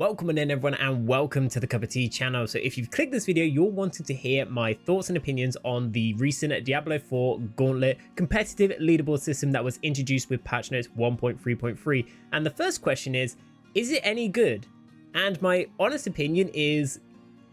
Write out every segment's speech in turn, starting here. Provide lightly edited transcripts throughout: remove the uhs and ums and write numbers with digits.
Welcome in everyone and welcome to the Cup of Tea channel. So if you've clicked this video, you're wanting to hear my thoughts and opinions on the recent Diablo 4 Gauntlet competitive leaderboard system that was introduced with patch notes 1.3.3. And the first question is it any good? And my honest opinion is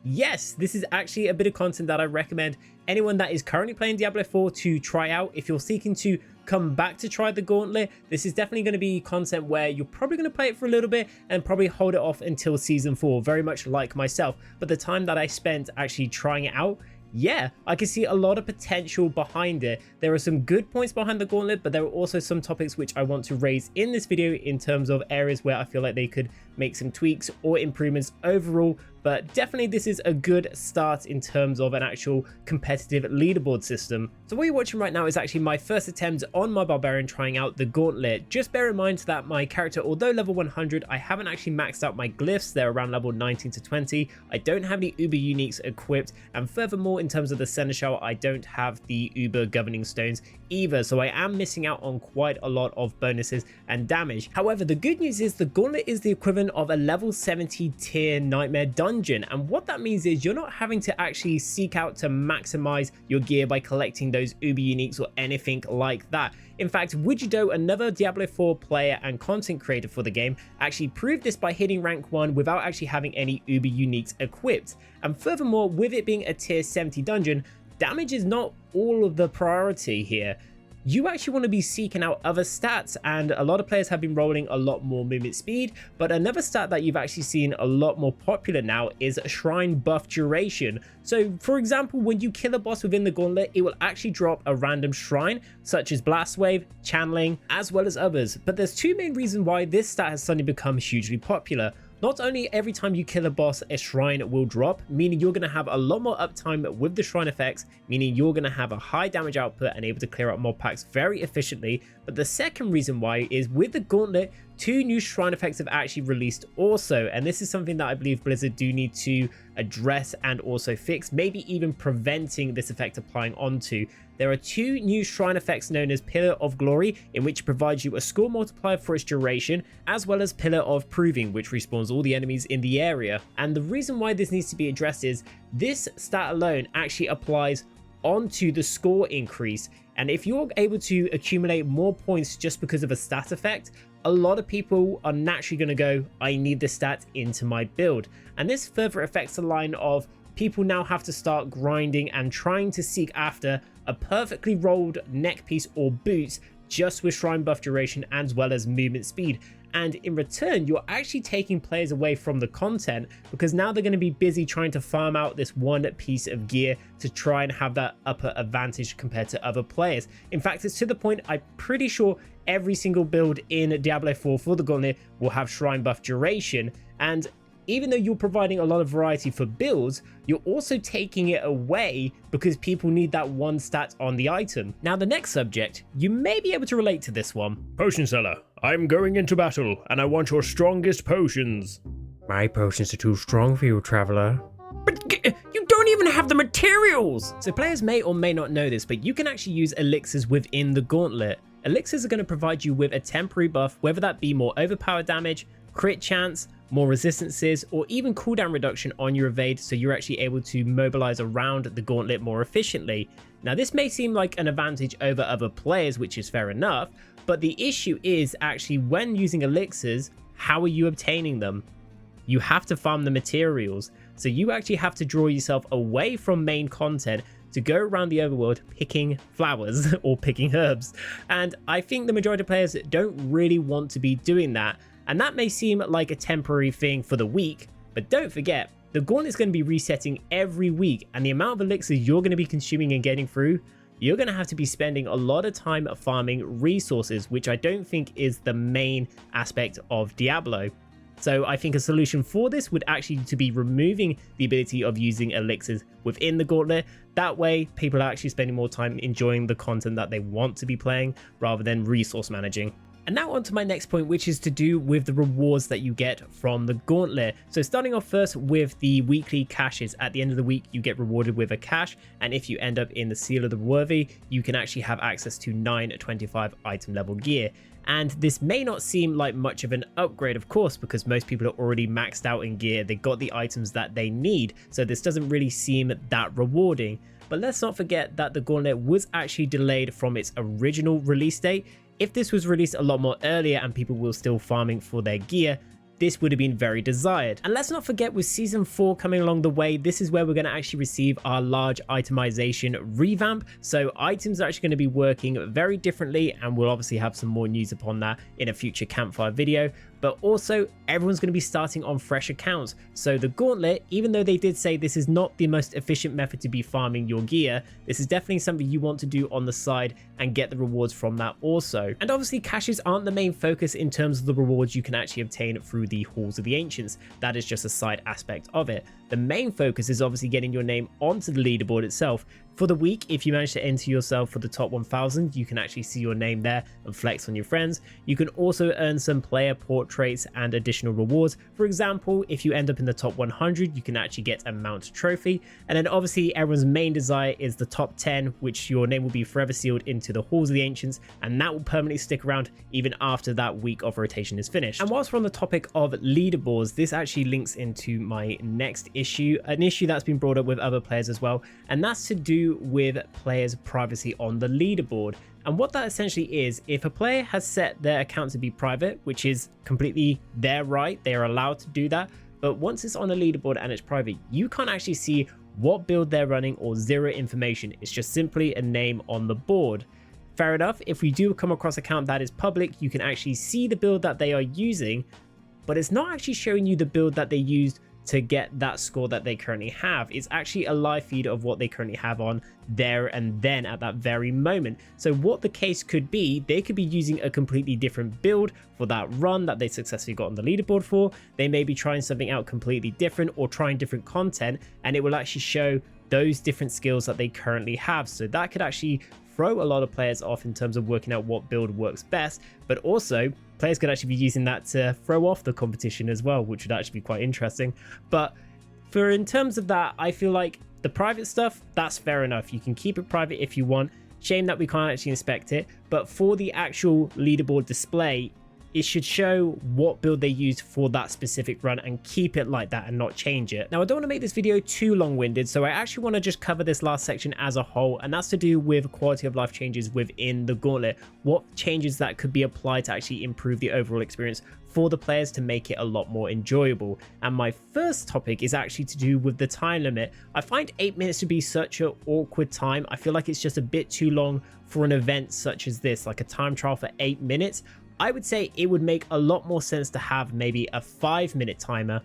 yes, this is actually a bit of content that I recommend anyone that is currently playing Diablo 4 to try out. If you're seeking to come back to try the Gauntlet, this is definitely going to be content where you're probably going to play it for a little bit and probably hold it off until season 4, very much like myself. But the time that I spent actually trying it out, yeah, I can see a lot of potential behind it. There are some good points behind the Gauntlet, but there are also some topics which I want to raise in this video in terms of areas where I feel like they could make some tweaks or improvements overall. But definitely this is a good start in terms of an actual competitive leaderboard system. So what you're watching right now is actually my first attempt on my Barbarian trying out the Gauntlet. Just bear in mind that my character, although level 100, I haven't actually maxed out my glyphs. They're around level 19 to 20. I don't have any Uber uniques equipped, and furthermore in terms of the Seneschal, I don't have the Uber governing stones either, so I am missing out on quite a lot of bonuses and damage. However, the good news is the Gauntlet is the equivalent of a level 70 tier nightmare dungeon, and what that means is you're not having to actually seek out to maximize your gear by collecting those Uber uniques or anything like that. In fact, Wigido, another Diablo 4 player and content creator for the game, actually proved this by hitting rank 1 without actually having any Uber uniques equipped. And furthermore, with it being a tier 70 dungeon, damage is not all of the priority here. You actually want to be seeking out other stats, and a lot of players have been rolling a lot more movement speed, but another stat that you've actually seen a lot more popular now is shrine buff duration. So for example, when you kill a boss within the Gauntlet, it will actually drop a random shrine such as Blast Wave, Channeling, as well as others. But there's two main reasons why this stat has suddenly become hugely popular. Not only every time you kill a boss, a shrine will drop, meaning you're going to have a lot more uptime with the shrine effects, meaning you're going to have a high damage output and able to clear out mob packs very efficiently. But the second reason why is with the Gauntlet, 2 new shrine effects have actually released also, and this is something that I believe Blizzard do need to address and also fix, maybe even preventing this effect applying onto. There are 2 new shrine effects known as Pillar of Glory, in which provides you a score multiplier for its duration, as well as Pillar of Proving, which respawns all the enemies in the area. And the reason why this needs to be addressed is this stat alone actually applies onto the score increase, and if you're able to accumulate more points just because of a stat effect, a lot of people are naturally going to go, I need this stat into my build. And this further affects the line of people now have to start grinding and trying to seek after a perfectly rolled neck piece or boots just with shrine buff duration as well as movement speed. And in return, you're actually taking players away from the content, because now they're going to be busy trying to farm out this one piece of gear to try and have that upper advantage compared to other players. In fact, it's to the point I'm pretty sure every single build in Diablo 4 for the Gauntlet will have shrine buff duration. And even though you're providing a lot of variety for builds, you're also taking it away because people need that one stat on the item. Now, the next subject, you may be able to relate to this one. Potion seller, I'm going into battle and I want your strongest potions. My potions are too strong for you, traveler. But you don't even have the materials! So players may or may not know this, but you can actually use elixirs within the Gauntlet. Elixirs are going to provide you with a temporary buff, whether that be more overpowered damage, crit chance, more resistances, or even cooldown reduction on your evade, so you're actually able to mobilize around the Gauntlet more efficiently. Now, this may seem like an advantage over other players, which is fair enough, but the issue is actually when using elixirs, how are you obtaining them? You have to farm the materials, so you actually have to draw yourself away from main content to go around the overworld picking flowers or picking herbs. And I think the majority of players don't really want to be doing that. And that may seem like a temporary thing for the week, but don't forget, the Gauntlet is going to be resetting every week, and the amount of elixirs you're going to be consuming and getting through, you're going to have to be spending a lot of time farming resources, which I don't think is the main aspect of Diablo. So I think a solution for this would actually to be removing the ability of using elixirs within the Gauntlet. That way, people are actually spending more time enjoying the content that they want to be playing rather than resource managing. And now on to my next point, which is to do with the rewards that you get from the Gauntlet. So starting off first with the weekly caches. At the end of the week, you get rewarded with a cache, and if you end up in the Seal of the Worthy, you can actually have access to 925 item level gear. And this may not seem like much of an upgrade, of course, because most people are already maxed out in gear. They got the items that they need, so this doesn't really seem that rewarding. But let's not forget that the Gauntlet was actually delayed from its original release date. If this was released a lot more earlier and people were still farming for their gear, this would have been very desired. And let's not forget, with season 4 coming along the way, this is where we're going to actually receive our large itemization revamp. So items are actually going to be working very differently, and we'll obviously have some more news upon that in a future campfire video. But also, everyone's going to be starting on fresh accounts. So the Gauntlet, even though they did say this is not the most efficient method to be farming your gear, this is definitely something you want to do on the side and get the rewards from that also. And obviously, caches aren't the main focus in terms of the rewards you can actually obtain through the Halls of the Ancients. That is just a side aspect of it. The main focus is obviously getting your name onto the leaderboard itself. For the week, if you manage to enter yourself for the top 1000, you can actually see your name there and flex on your friends. You can also earn some player portraits and additional rewards. For example, if you end up in the top 100, you can actually get a mount trophy. And then obviously everyone's main desire is the top 10, which your name will be forever sealed into the Halls of the Ancients, and that will permanently stick around even after that week of rotation is finished. And whilst we're on the topic of leaderboards, this actually links into my next issue, an issue that's been brought up with other players as well, and that's to do with players' privacy on the leaderboard. And what that essentially is, if a player has set their account to be private, which is completely their right, they are allowed to do that, but once it's on a leaderboard and it's private, you can't actually see what build they're running or zero information. It's just simply a name on the board. Fair enough, if we do come across an account that is public, you can actually see the build that they are using, but it's not actually showing you the build that they used to get that score that they currently have. It's actually a live feed of what they currently have on there and then at that very moment. So what the case could be, they could be using a completely different build for that run that they successfully got on the leaderboard for. They may be trying something out completely different or trying different content, and it will actually show those different skills that they currently have. So that could actually throw a lot of players off in terms of working out what build works best, but also players could actually be using that to throw off the competition as well, which would actually be quite interesting. But for in terms of that, I feel like the private stuff, that's fair enough. You can keep it private if you want. Shame that we can't actually inspect it, but for the actual leaderboard display, it should show what build they used for that specific run and keep it like that and not change it. Now, I don't want to make this video too long-winded, so I actually want to just cover this last section as a whole, and that's to do with quality of life changes within the Gauntlet. What changes that could be applied to actually improve the overall experience for the players to make it a lot more enjoyable. And my first topic is actually to do with the time limit. I find 8 minutes to be such an awkward time. I feel like it's just a bit too long for an event such as this, like a time trial for 8 minutes. I would say it would make a lot more sense to have maybe a 5-minute timer,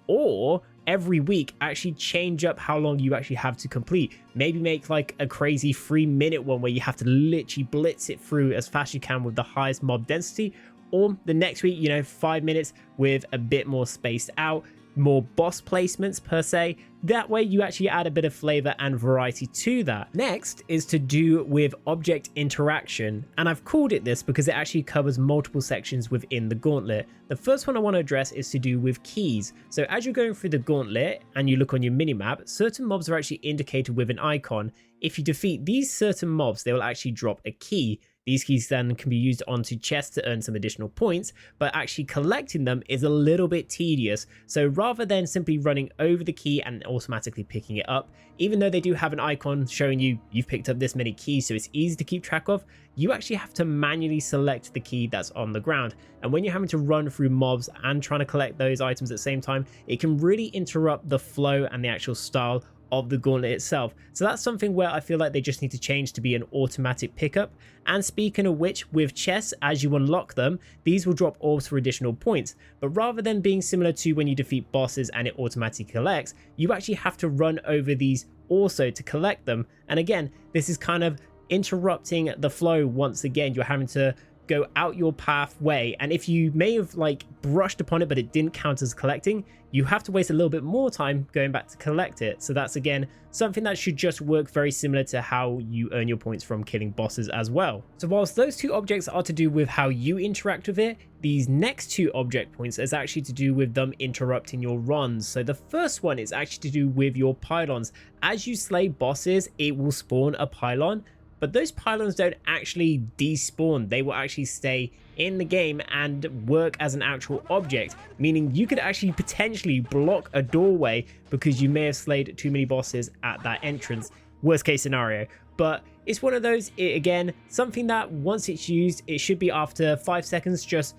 or every week actually change up how long you actually have to complete. Maybe make like a crazy 3-minute one where you have to literally blitz it through as fast as you can with the highest mob density, or the next week, you know, 5 minutes with a bit more spaced out, more boss placements per se. That way you actually add a bit of flavor and variety to that. Next is to do with object interaction, and I've called it this because it actually covers multiple sections within the Gauntlet. The first one I want to address is to do with keys. So as you're going through the Gauntlet and you look on your minimap, certain mobs are actually indicated with an icon. If you defeat these certain mobs, they will actually drop a key. These keys then can be used onto chests to earn some additional points, but actually collecting them is a little bit tedious. So rather than simply running over the key and automatically picking it up, even though they do have an icon showing you you've picked up this many keys so it's easy to keep track of, you actually have to manually select the key that's on the ground. And when you're having to run through mobs and trying to collect those items at the same time, it can really interrupt the flow and the actual style of the Gauntlet itself. So that's something where I feel like they just need to change to be an automatic pickup. And speaking of which, with chests, as you unlock them, these will drop orbs for additional points. But rather than being similar to when you defeat bosses and it automatically collects, you actually have to run over these also to collect them. And again, this is kind of interrupting the flow once again. You're having to go out your pathway, and if you may have like brushed upon it but it didn't count as collecting, you have to waste a little bit more time going back to collect it. So that's again something that should just work very similar to how you earn your points from killing bosses as well. So whilst those two objects are to do with how you interact with it, these next two object points is actually to do with them interrupting your runs. So the first one is actually to do with your pylons. As you slay bosses, it will spawn a pylon, but those pylons don't actually despawn. They will actually stay in the game and work as an actual object, meaning you could actually potentially block a doorway because you may have slayed too many bosses at that entrance, worst case scenario. But it's one of those, again, something that once it's used, it should be after 5 seconds, just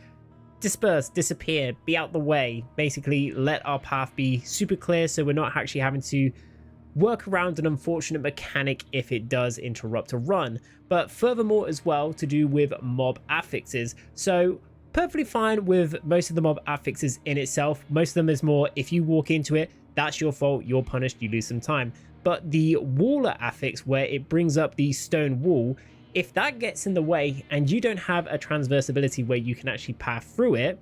disperse, disappear, be out the way, basically let our path be super clear so we're not actually having to work around an unfortunate mechanic if it does interrupt a run. But furthermore as well, to do with mob affixes. So perfectly fine with most of the mob affixes in itself. Most of them is more, if you walk into it, that's your fault, you're punished, you lose some time. But the waller affix, where it brings up the stone wall, if that gets in the way and you don't have a transversability where you can actually path through it,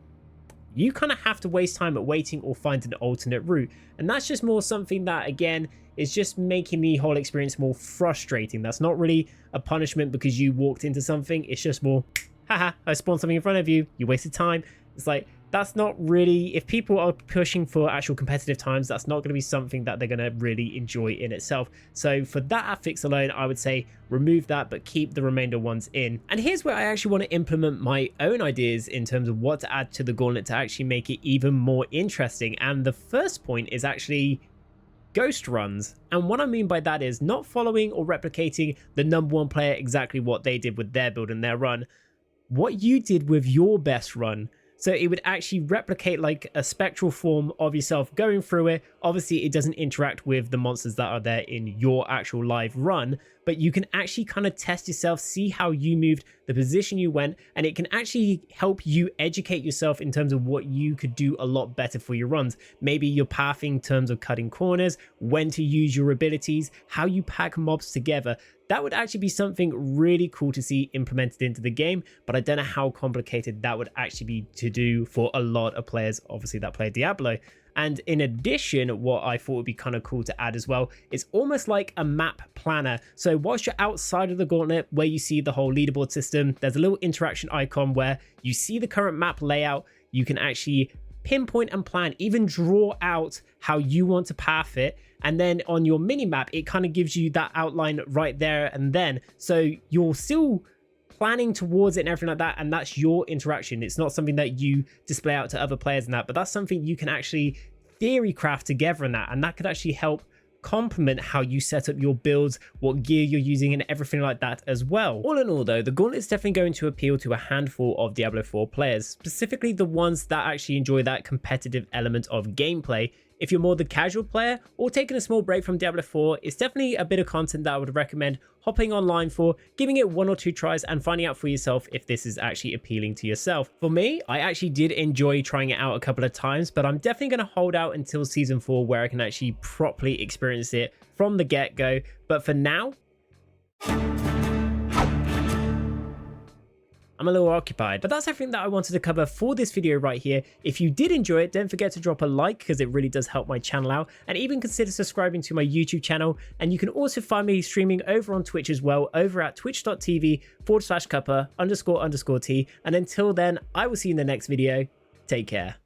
you kind of have to waste time at waiting or find an alternate route. And that's just more something that, again, is just making the whole experience more frustrating. That's not really a punishment because you walked into something. It's just more, haha, I spawned something in front of you, you wasted time. It's like, that's not really, if people are pushing for actual competitive times, that's not going to be something that they're going to really enjoy in itself. So for that affix alone, I would say remove that, but keep the remainder ones in. And here's where I actually want to implement my own ideas in terms of what to add to the Gauntlet to actually make it even more interesting. And the first point is actually ghost runs. And what I mean by that is not following or replicating the #1 player exactly what they did with their build and their run, what you did with your best run. So it would actually replicate like a spectral form of yourself going through it. Obviously, it doesn't interact with the monsters that are there in your actual live run, but you can actually kind of test yourself, see how you moved, the position you went, and it can actually help you educate yourself in terms of what you could do a lot better for your runs. Maybe your pathing in terms of cutting corners, when to use your abilities, how you pack mobs together. That would actually be something really cool to see implemented into the game, but I don't know how complicated that would actually be to do for a lot of players, obviously, that play Diablo. And in addition, what I thought would be kind of cool to add as well is almost like a map planner. So whilst you're outside of the Gauntlet, where you see the whole leaderboard system, there's a little interaction icon where you see the current map layout. You can actually pinpoint and plan, even draw out how you want to path it. And then on your mini map, it kind of gives you that outline right there and then. So you're still planning towards it and everything like that, and that's your interaction. It's not something that you display out to other players and that, but that's something you can actually theory craft together in that, and that could actually help complement how you set up your builds, what gear you're using, and everything like that as well. All in all though, the Gauntlet is definitely going to appeal to a handful of Diablo 4 players, specifically the ones that actually enjoy that competitive element of gameplay. If you're more the casual player or taking a small break from Diablo 4, it's definitely a bit of content that I would recommend hopping online for, giving it 1 or 2 tries and finding out for yourself if this is actually appealing to yourself. For me, I actually did enjoy trying it out a couple of times, but I'm definitely going to hold out until season 4 where I can actually properly experience it from the get-go. But for now, I'm a little occupied, but that's everything that I wanted to cover for this video right here. If you did enjoy it, don't forget to drop a like because it really does help my channel out, and even consider subscribing to my YouTube channel. And you can also find me streaming over on Twitch as well, over at twitch.tv/Cuppa__T. And until then, I will see you in the next video. Take care.